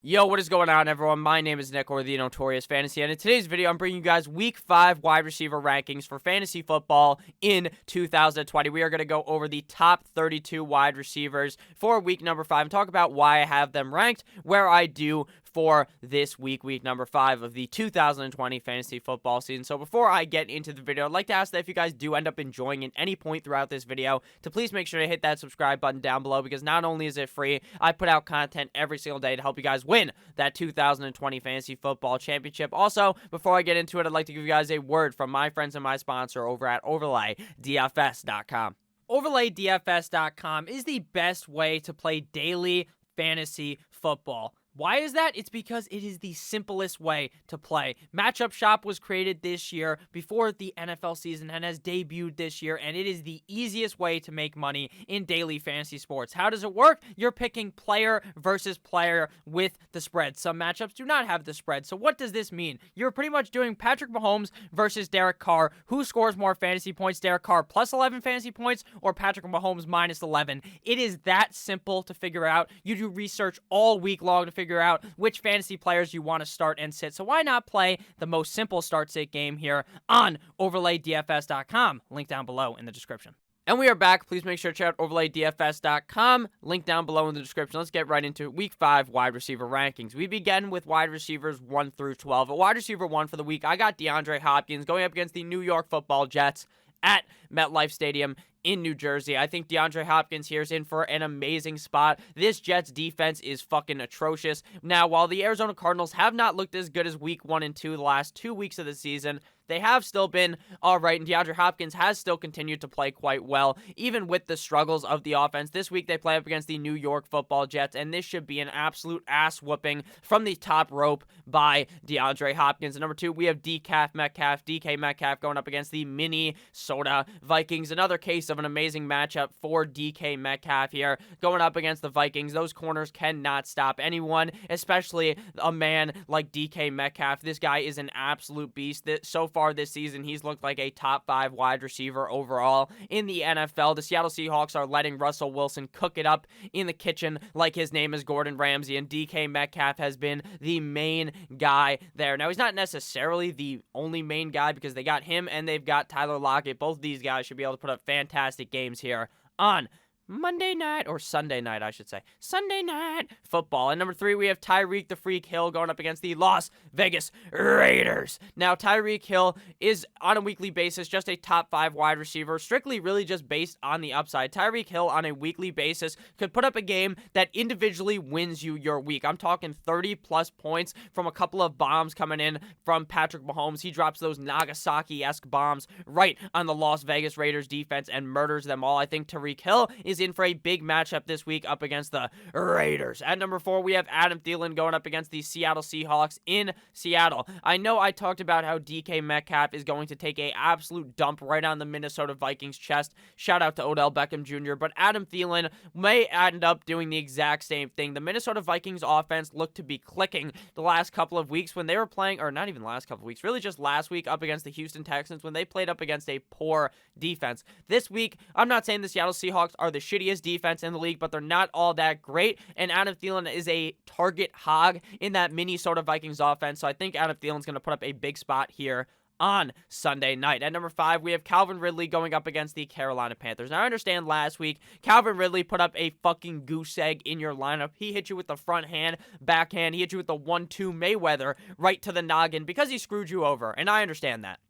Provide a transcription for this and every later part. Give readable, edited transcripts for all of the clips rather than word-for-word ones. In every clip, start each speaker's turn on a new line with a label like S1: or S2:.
S1: Yo, what is going on, everyone? My name is Nick, or the Notorious Fantasy, and in today's video, I'm bringing you guys Week 5 wide receiver rankings for fantasy football in 2020. We are going to go over the top 32 wide receivers for week number 5 and talk about why I have them ranked where I do for this week number 5 of the 2020 fantasy football season. So before I get into the video, I'd like to ask that if you guys do end up enjoying at any point throughout this video, to please make sure to hit that subscribe button down below, because not only is it free, I put out content every single day to help you guys win that 2020 fantasy football championship. Also, before I get into it, I'd like to give you guys a word from my friends and my sponsor over at OverlayDFS.com. OverlayDFS.com is the best way to play daily fantasy football. Why is that? It's because it is the simplest way to play. Matchup Shop was created this year before the NFL season and has debuted this year, and it is the easiest way to make money in daily fantasy sports. How does it work? You're picking player versus player with the spread. Some matchups do not have the spread. So what does this mean? You're pretty much doing Patrick Mahomes versus Derek Carr. Who scores more fantasy points? Derek Carr plus 11 fantasy points or Patrick Mahomes minus 11? It is that simple to figure out. You do research all week long to figure out which fantasy players you want to start and sit. So why not play the most simple start-sit game here on OverlayDFS.com? Link down below in the description. And we are back. Please make sure to check out OverlayDFS.com. Link down below in the description. Let's get right into Week 5 wide receiver rankings. We begin with wide receivers 1 through 12. At wide receiver 1 for the week, I got DeAndre Hopkins going up against the New York Football Jets at MetLife Stadium in New Jersey. I think DeAndre Hopkins here is in for an amazing spot. This Jets defense is fucking atrocious. Now, while the Arizona Cardinals have not looked as good as week 1 and 2 the last 2 weeks of the season, they have still been all right, and DeAndre Hopkins has still continued to play quite well, even with the struggles of the offense. This week, they play up against the New York Football Jets, and this should be an absolute ass-whooping from the top rope by DeAndre Hopkins. And number 2, we have Decaf Metcalf, DK Metcalf going up against the Minnesota Vikings. Another case of an amazing matchup for DK Metcalf here, going up against the Vikings. Those corners cannot stop anyone, especially a man like DK Metcalf. This guy is an absolute beast. So far this season, he's looked like a top 5 wide receiver overall in the NFL. The Seattle Seahawks are letting Russell Wilson cook it up in the kitchen like his name is Gordon Ramsay, and DK Metcalf has been the main guy there. Now, he's not necessarily the only main guy, because they got him and they've got Tyler Lockett. Both of these guys should be able to put up fantastic games here on Monday night, or Sunday night, I should say. Sunday night football. And number 3, we have Tyreek the Freak Hill going up against the Las Vegas Raiders. Now, Tyreek Hill is, on a weekly basis, just a top 5 wide receiver, strictly really just based on the upside. Tyreek Hill, on a weekly basis, could put up a game that individually wins you your week. I'm talking 30-plus points from a couple of bombs coming in from Patrick Mahomes. He drops those Nagasaki-esque bombs right on the Las Vegas Raiders defense and murders them all. I think Tyreek Hill is in for a big matchup this week up against the Raiders. At number 4, we have Adam Thielen going up against the Seattle Seahawks in Seattle. I know I talked about how DK Metcalf is going to take a absolute dump right on the Minnesota Vikings chest. Shout out to Odell Beckham Jr., but Adam Thielen may end up doing the exact same thing. The Minnesota Vikings offense looked to be clicking the last couple of weeks when they were playing, or not even the last couple of weeks, really just last week up against the Houston Texans when they played up against a poor defense. This week, I'm not saying the Seattle Seahawks are the shittiest defense in the league, but they're not all that great, and Adam Thielen is a target hog in that Minnesota Vikings offense, so I think Adam Thielen's going to put up a big spot here on Sunday night. At number 5, we have Calvin Ridley going up against the Carolina Panthers. Now, I understand last week, Calvin Ridley put up a fucking goose egg in your lineup. He hit you with the front hand, backhand. He hit you with the 1-2 Mayweather right to the noggin because he screwed you over, and I understand that.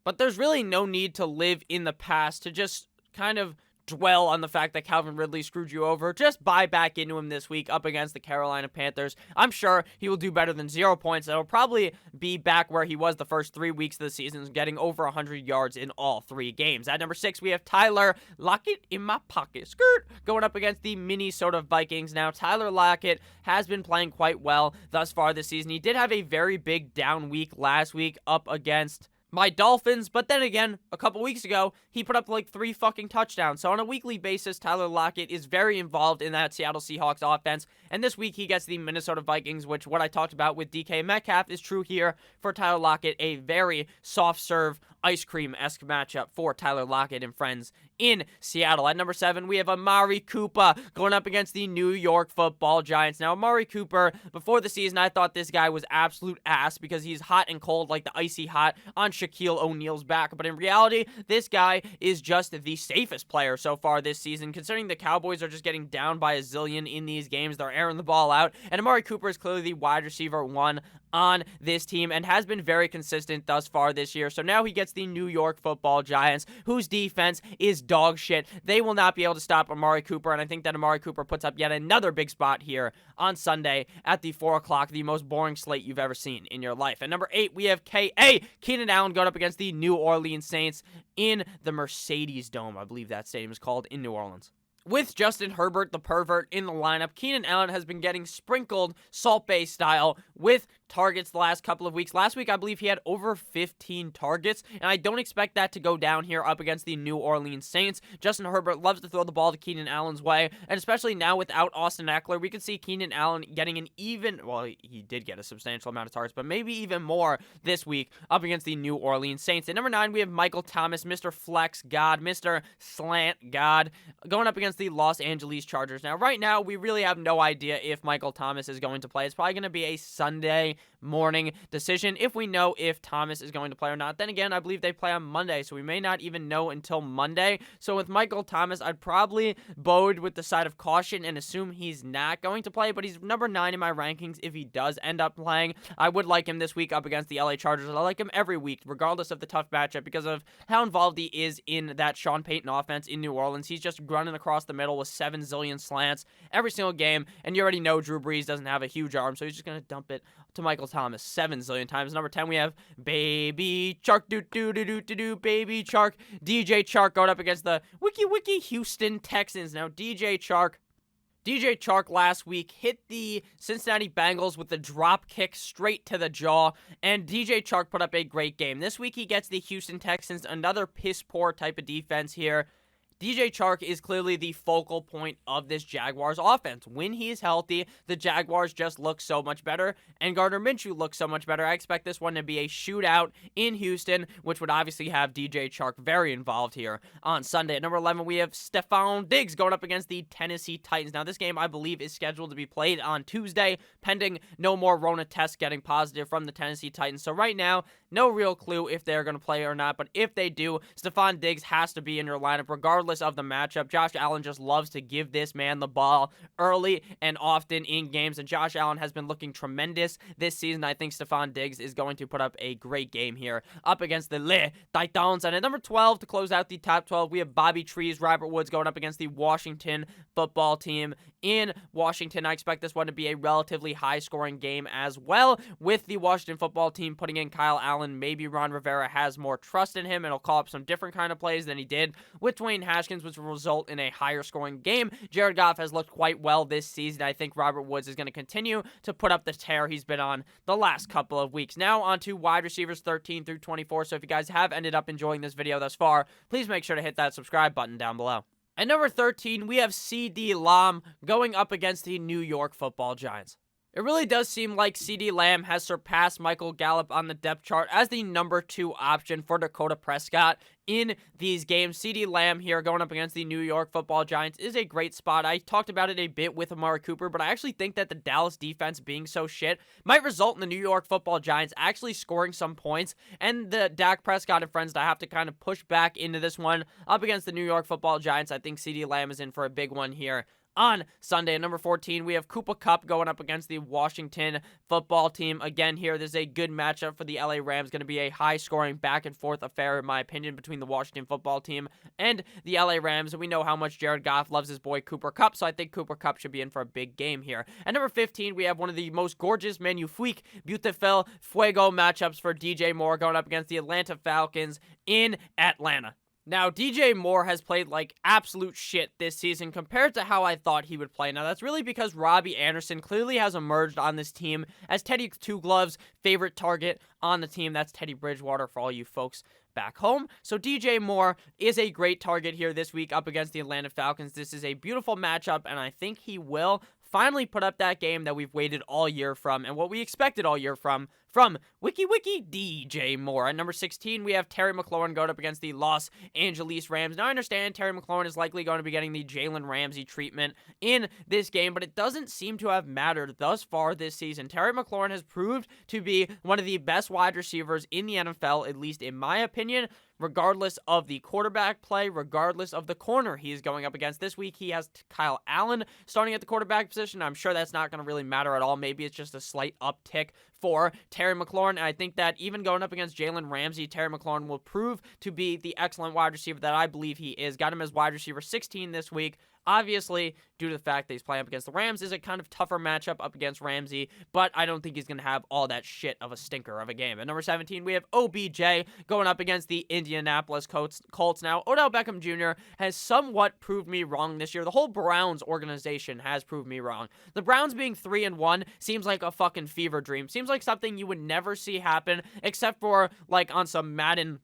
S1: But there's really no need to live in the past to just kind of dwell on the fact that Calvin Ridley screwed you over. Just buy back into him this week up against the Carolina Panthers. I'm sure he will do better than 0 points. It'll probably be back where he was the first 3 weeks of the season, getting over 100 yards in all 3 games. At number 6, we have Tyler Lockett in my pocket. Skirt! Going up against the Minnesota Vikings. Now, Tyler Lockett has been playing quite well thus far this season. He did have a very big down week last week up against my Dolphins, but then again, a couple weeks ago, he put up like 3 fucking touchdowns. So on a weekly basis, Tyler Lockett is very involved in that Seattle Seahawks offense, and this week he gets the Minnesota Vikings, which what I talked about with DK Metcalf is true here for Tyler Lockett, a very soft serve, ice cream-esque matchup for Tyler Lockett and friends in Seattle. At number 7, we have Amari Cooper going up against the New York Football Giants. Now, Amari Cooper, before the season, I thought this guy was absolute ass because he's hot and cold like the icy hot on Shaquille O'Neal's back. But in reality, this guy is just the safest player so far this season, considering the Cowboys are just getting down by a zillion in these games. They're airing the ball out, and Amari Cooper is clearly the wide receiver 1 on this team and has been very consistent thus far this year. So now he gets the New York Football Giants, whose defense is dog shit. They will not be able to stop Amari Cooper, and I think that Amari Cooper puts up yet another big spot here on Sunday at the 4 o'clock, the most boring slate you've ever seen in your life. At number 8, we have Keenan Allen going up against the New Orleans Saints in the Mercedes Dome. I believe that stadium is called in New Orleans. With Justin Herbert, the pervert, in the lineup, Keenan Allen has been getting sprinkled Salt Bay style with targets the last couple of weeks. Last week, I believe he had over 15 targets, and I don't expect that to go down here up against the New Orleans Saints. Justin Herbert loves to throw the ball to Keenan Allen's way, and especially now without Austin Eckler, we could see Keenan Allen getting he did get a substantial amount of targets, but maybe even more this week up against the New Orleans Saints. At number 9, we have Michael Thomas, Mr. Flex God, Mr. Slant God, going up against the Los Angeles Chargers. Now, right now, we really have no idea if Michael Thomas is going to play. It's probably going to be a Sunday morning decision if we know if Thomas is going to play or not. Then again, I believe they play on Monday, so we may not even know until Monday. So with Michael Thomas, I'd probably bode with the side of caution and assume he's not going to play, but he's number 9 in my rankings if he does end up playing. I would like him this week up against the LA Chargers. I like him every week, regardless of the tough matchup, because of how involved he is in that Sean Payton offense in New Orleans. He's just running across the middle with 7 zillion slants every single game, and you already know Drew Brees doesn't have a huge arm, so he's just going to dump it to Michael Thomas 7 zillion times. Number 10, we have Baby Chark, Baby Chark, DJ Chark going up against the Wiki Houston Texans. Now, DJ Chark last week hit the Cincinnati Bengals with the drop kick straight to the jaw, and DJ Chark put up a great game. This week, he gets the Houston Texans, another piss-poor type of defense here. DJ Chark is clearly the focal point of this Jaguars offense. When he is healthy, the Jaguars just look so much better, and Gardner Minshew looks so much better. I expect this one to be a shootout in Houston, which would obviously have DJ Chark very involved here on Sunday. At number 11, we have Stefan Diggs going up against the Tennessee Titans. Now, this game, I believe, is scheduled to be played on Tuesday, pending no more Rona tests getting positive from the Tennessee Titans. So right now, no real clue if they're going to play or not, but if they do, Stefan Diggs has to be in your lineup regardless of the matchup. Josh Allen just loves to give this man the ball early and often in games, and Josh Allen has been looking tremendous this season. I think Stefan Diggs is going to put up a great game here up against the Le Titans. And at number 12, to close out the top 12, we have Bobby Trees, Robert Woods going up against the Washington football team in Washington. I expect this one to be a relatively high-scoring game as well, with the Washington football team putting in Kyle Allen. Maybe Ron Rivera has more trust in him and he'll call up some different kind of plays than he did with Dwayne Haskins, which will result in a higher-scoring game. Jared Goff has looked quite well this season. I think Robert Woods is going to continue to put up the tear he's been on the last couple of weeks. Now on to wide receivers 13 through 24. So if you guys have ended up enjoying this video thus far, please make sure to hit that subscribe button down below. At number 13, we have CeeDee Lamb going up against the New York Football Giants. It really does seem like CeeDee Lamb has surpassed Michael Gallup on the depth chart as the number 2 option for Dakota Prescott in these games. CeeDee Lamb here going up against the New York Football Giants is a great spot. I talked about it a bit with Amari Cooper, but I actually think that the Dallas defense being so shit might result in the New York Football Giants actually scoring some points, and the Dak Prescott and friends that have to kind of push back into this one up against the New York Football Giants. I think CeeDee Lamb is in for a big one here on Sunday. At number 14, we have Cooper Kupp going up against the Washington football team. Again, here, there's a good matchup for the LA Rams. Going to be a high-scoring back-and-forth affair, in my opinion, between the Washington football team and the LA Rams. And we know how much Jared Goff loves his boy Cooper Kupp, so I think Cooper Kupp should be in for a big game here. At number 15, we have one of the most gorgeous, magnifique, beautiful, fuego matchups for DJ Moore going up against the Atlanta Falcons in Atlanta. Now, DJ Moore has played like absolute shit this season compared to how I thought he would play. Now, that's really because Robbie Anderson clearly has emerged on this team as Teddy Two Gloves' favorite target on the team. That's Teddy Bridgewater for all you folks back home. So DJ Moore is a great target here this week up against the Atlanta Falcons. This is a beautiful matchup, and I think he will finally put up that game that we've waited all year from and what we expected all year from Wiki DJ Moore. At number 16, we have Terry McLaurin going up against the Los Angeles Rams. Now, I understand Terry McLaurin is likely going to be getting the Jalen Ramsey treatment in this game, but it doesn't seem to have mattered thus far this season. Terry McLaurin has proved to be one of the best wide receivers in the NFL, at least in my opinion, regardless of the quarterback play, regardless of the corner he is going up against. This week, he has Kyle Allen starting at the quarterback position. I'm sure that's not going to really matter at all. Maybe it's just a slight uptick for Terry McLaurin. And I think that even going up against Jalen Ramsey, Terry McLaurin will prove to be the excellent wide receiver that I believe he is. Got him as wide receiver 16 this week. Obviously, due to the fact that he's playing up against the Rams, is a kind of tougher matchup up against Ramsey, but I don't think he's going to have all that shit of a stinker of a game. At number 17, we have OBJ going up against the Indianapolis Colts. Now, Odell Beckham Jr. has somewhat proved me wrong this year. The whole Browns organization has proved me wrong. The Browns being 3-1 seems like a fucking fever dream. Seems like something you would never see happen, except for, like, on some Madden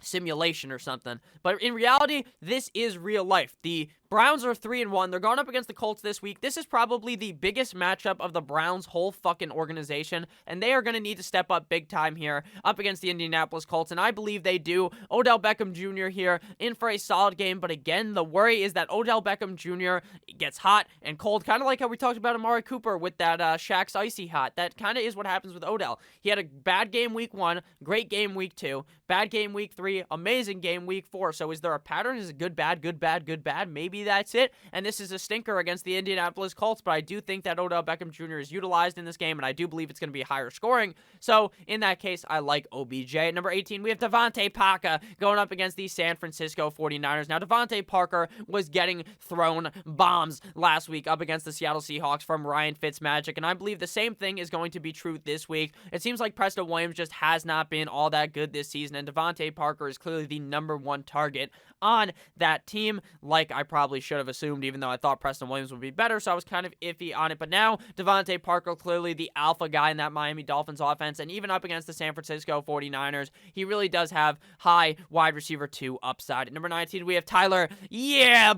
S1: simulation or something. But in reality, this is real life. The Browns are 3-1. They're going up against the Colts this week. This is probably the biggest matchup of the Browns' whole fucking organization, and they are going to need to step up big time here up against the Indianapolis Colts, and I believe they do. Odell Beckham Jr. here in for a solid game, but again, the worry is that Odell Beckham Jr. gets hot and cold, kind of like how we talked about Amari Cooper with that Shaq's Icy Hot. That kind of is what happens with Odell. He had a bad game week 1, great game week 2, bad game week 3, amazing game week 4. So is there a pattern? Is it good, bad, good, bad, good, bad? Maybe that's it, and this is a stinker against the Indianapolis Colts, but I do think that Odell Beckham Jr. is utilized in this game, and I do believe it's going to be higher scoring, so in that case, I like OBJ. At number 18, we have Devante Paca going up against the San Francisco 49ers. Now, Devante Parker was getting thrown bombs last week up against the Seattle Seahawks from Ryan Fitzmagic, and I believe the same thing is going to be true this week. It seems like Preston Williams just has not been all that good this season, and Devante Parker is clearly the number 1 target on that team, like I probably should have assumed, even though I thought Preston Williams would be better, so I was kind of iffy on it. But now, Devante Parker, clearly the alpha guy in that Miami Dolphins offense, and even up against the San Francisco 49ers, he really does have high wide receiver 2 upside. At number 19, we have Tyler,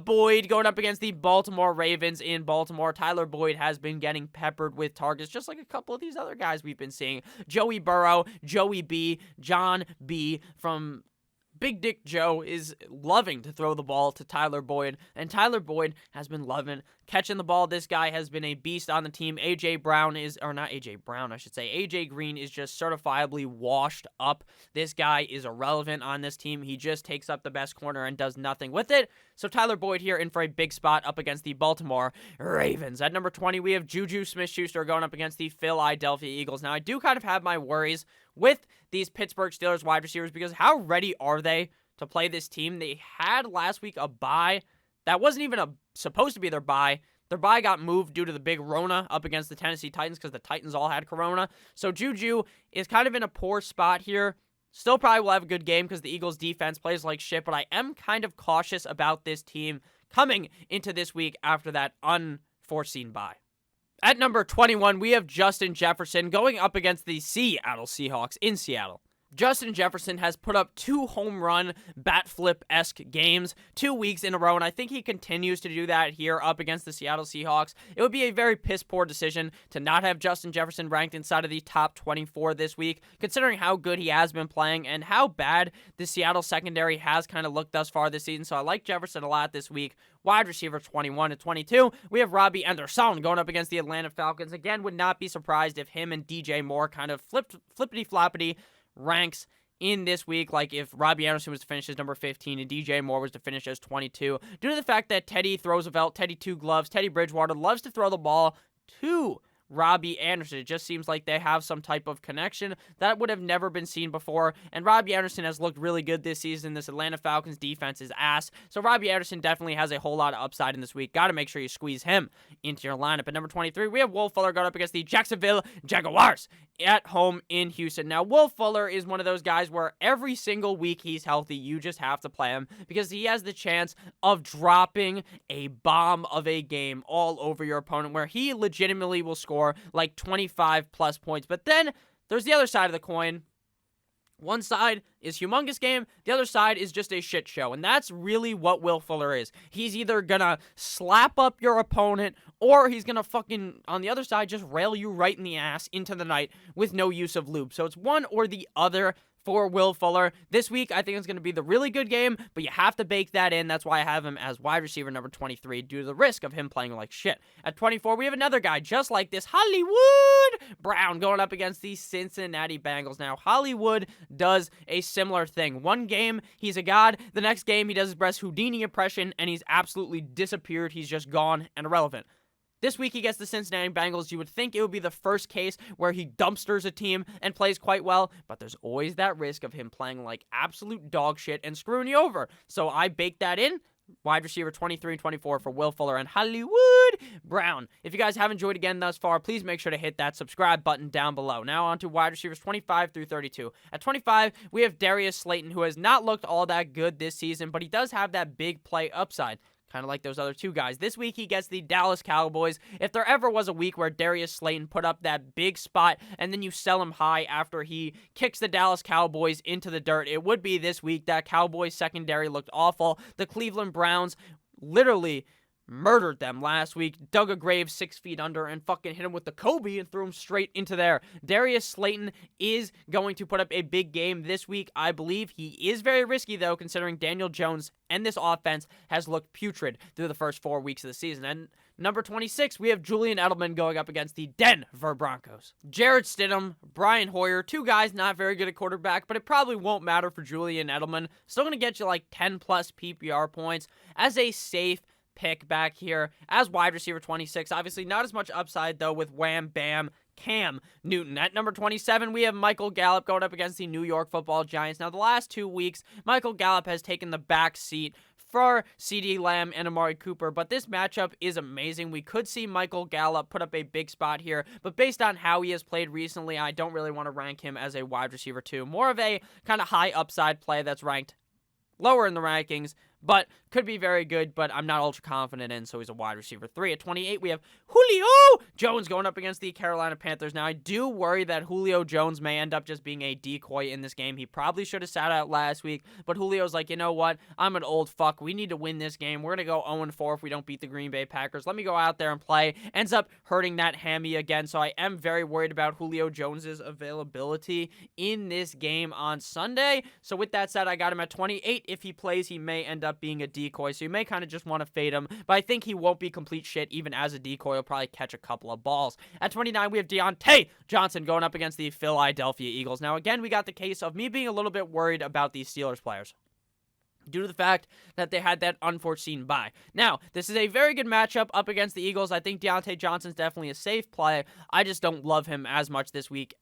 S1: Boyd, going up against the Baltimore Ravens in Baltimore. Tyler Boyd has been getting peppered with targets, just like a couple of these other guys we've been seeing. Joey Burrow, Joey B, John B from Big Dick Joe is loving to throw the ball to Tyler Boyd, and Tyler Boyd has been loving catching the ball. This guy has been a beast on the team. AJ Green is just certifiably washed up. This guy is irrelevant on this team. He just takes up the best corner and does nothing with it. So Tyler Boyd here in for a big spot up against the Baltimore Ravens. At number 20, we have Juju Smith-Schuster going up against the Philadelphia Eagles. Now, I do kind of have my worries with these Pittsburgh Steelers wide receivers because how ready are they to play this team? They had last week a bye. That wasn't even supposed to be their bye. Their bye got moved due to the big Rona up against the Tennessee Titans because the Titans all had Corona. So Juju is kind of in a poor spot here. Still probably will have a good game because the Eagles defense plays like shit, but I am kind of cautious about this team coming into this week after that unforeseen bye. At number 21, we have Justin Jefferson going up against the Seattle Seahawks in Seattle. Justin Jefferson has put up 2 home run bat flip-esque games 2 weeks in a row, and I think he continues to do that here up against the Seattle Seahawks. It would be a very piss-poor decision to not have Justin Jefferson ranked inside of the top 24 this week, considering how good he has been playing and how bad the Seattle secondary has kind of looked thus far this season, so I like Jefferson a lot this week. Wide receiver 21 to 22, we have Robbie Anderson going up against the Atlanta Falcons. Again, would not be surprised if him and DJ Moore kind of flippity-floppity ranks in this week, like if Robbie Anderson was to finish as number 15 and DJ Moore was to finish as 22, due to the fact that Teddy Roosevelt, Teddy Two Gloves, Teddy Bridgewater loves to throw the ball to Robbie Anderson. It just seems like they have some type of connection that would have never been seen before, and Robbie Anderson has looked really good this season. This Atlanta Falcons defense is ass, so Robbie Anderson definitely has a whole lot of upside in this week. Got to make sure you squeeze him into your lineup. At number 23, we have Wolfe Fuller going up against the Jacksonville Jaguars at home in Houston. Now, Wolfe Fuller is one of those guys where every single week he's healthy, you just have to play him because he has the chance of dropping a bomb of a game all over your opponent where he legitimately will score like 25 plus points. But then there's the other side of the coin One side is humongous game, the other side is just a shit show, and that's really what Wolfe Fuller is. He's either gonna slap up your opponent, or he's gonna fucking, on the other side, just rail you right in the ass into the night with no use of lube. So it's one or the other for Wolfe Fuller. This week, I think it's going to be the really good game, but you have to bake that in. That's why I have him as wide receiver number 23 due to the risk of him playing like shit. At 24, we have another guy just like this, Hollywood Brown, going up against the Cincinnati Bengals. Now, Hollywood does a similar thing. One game, he's a god. The next game, he does his best Houdini impression, and he's absolutely disappeared. He's just gone and irrelevant. This week he gets the Cincinnati Bengals. You would think it would be the first case where he dumpsters a team and plays quite well, but there's always that risk of him playing like absolute dog shit and screwing you over. So I baked that in. Wide receiver 23 and 24 for Wolfe Fuller and Hollywood Brown. If you guys have enjoyed again thus far, please make sure to hit that subscribe button down below. Now on to wide receivers 25 through 32. At 25, we have Darius Slayton, who has not looked all that good this season, but he does have that big play upside. Kind of like those other two guys. This week, he gets the Dallas Cowboys. If there ever was a week where Darius Slayton put up that big spot and then you sell him high after he kicks the Dallas Cowboys into the dirt, it would be this week. That Cowboys secondary looked awful. The Cleveland Browns literally murdered them last week, dug a grave 6 feet under, and fucking hit him with the Kobe and threw him straight into there. Darius Slayton is going to put up a big game this week, I believe. He is very risky, though, considering Daniel Jones and this offense has looked putrid through the first 4 weeks of the season. And number 26, we have Julian Edelman going up against the Denver Broncos. Jarrett Stidham, Brian Hoyer, two guys not very good at quarterback, but it probably won't matter for Julian Edelman. Still going to get you like 10-plus PPR points as a safe pick back here as wide receiver 26. Obviously not as much upside though with wham bam Cam Newton. At number 27, we have Michael Gallup going up against the New York Football Giants. Now the last 2 weeks, Michael Gallup has taken the back seat for CeeDee Lamb and Amari Cooper, but this matchup is amazing. We could see Michael Gallup put up a big spot here, but based on how he has played recently, I don't really want to rank him as a wide receiver 2. More of a kind of high upside play that's ranked lower in the rankings, but could be very good, but I'm not ultra confident in, so he's a wide receiver 3. At 28, we have Julio Jones going up against the Carolina Panthers. Now, I do worry that Julio Jones may end up just being a decoy in this game. He probably should have sat out last week, but Julio's like, you know what? I'm an old fuck. We need to win this game. We're going to go 0-4 if we don't beat the Green Bay Packers. Let me go out there and play. Ends up hurting that hammy again, so I am very worried about Julio Jones's availability in this game on Sunday. So with that said, I got him at 28. If he plays, he may end up being a decoy, so you may kind of just want to fade him, but I think he won't be complete shit even as a decoy. He'll probably catch a couple of balls. At 29, we have Deontay Johnson going up against the Philadelphia Eagles. Now, again, we got the case of me being a little bit worried about these Steelers players due to the fact that they had that unforeseen bye. Now, this is a very good matchup up against the Eagles. I think Deontay Johnson's definitely a safe play. I just don't love him as much this week.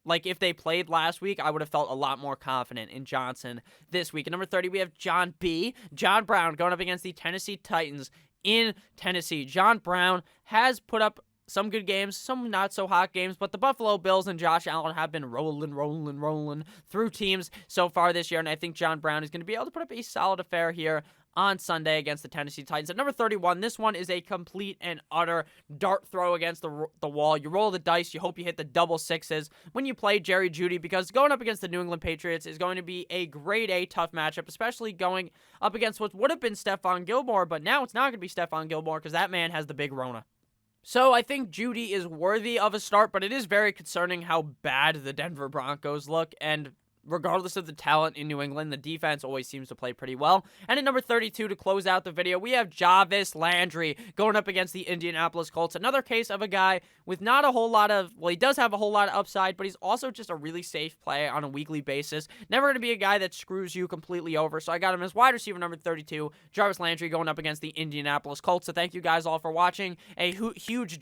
S1: Like, if they played last week, I would have felt a lot more confident in Johnson this week. At number 30, we have John Brown going up against the Tennessee Titans in Tennessee. John Brown has put up some good games, some not so hot games, but the Buffalo Bills and Josh Allen have been rolling through teams so far this year, and I think John Brown is going to be able to put up a solid affair here on Sunday against the Tennessee Titans. At number 31, this one is a complete and utter dart throw against the wall. You roll the dice. You hope you hit the double sixes when you play Jerry Jeudy, because going up against the New England Patriots is going to be a grade A tough matchup, especially going up against what would have been Stefan Gilmore, but now it's not going to be Stefan Gilmore because that man has the big Rona. So I think Jeudy is worthy of a start, but it is very concerning how bad the Denver Broncos look, and regardless of the talent in New England, the defense always seems to play pretty well. And at number 32, to close out the video, we have Javis Landry going up against the Indianapolis Colts. Another case of a guy with not a whole lot of, well, he does have a whole lot of upside, but he's also just a really safe play on a weekly basis. Never going to be a guy that screws you completely over. So I got him as wide receiver number 32, Jarvis Landry going up against the Indianapolis Colts. So thank you guys all for watching. A huge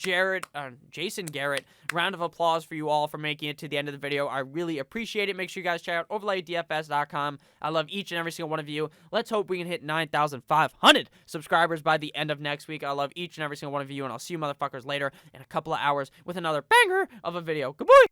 S1: Jason Garrett round of applause for you all for making it to the end of the video. I really appreciate it. Make sure you guys check out overlaydfs.com. I love each and every single one of you. Let's hope we can hit 9,500 subscribers by the end of next week. I love each and every single one of you, and I'll see you motherfuckers later in a couple of hours with another banger of a video. Goodbye!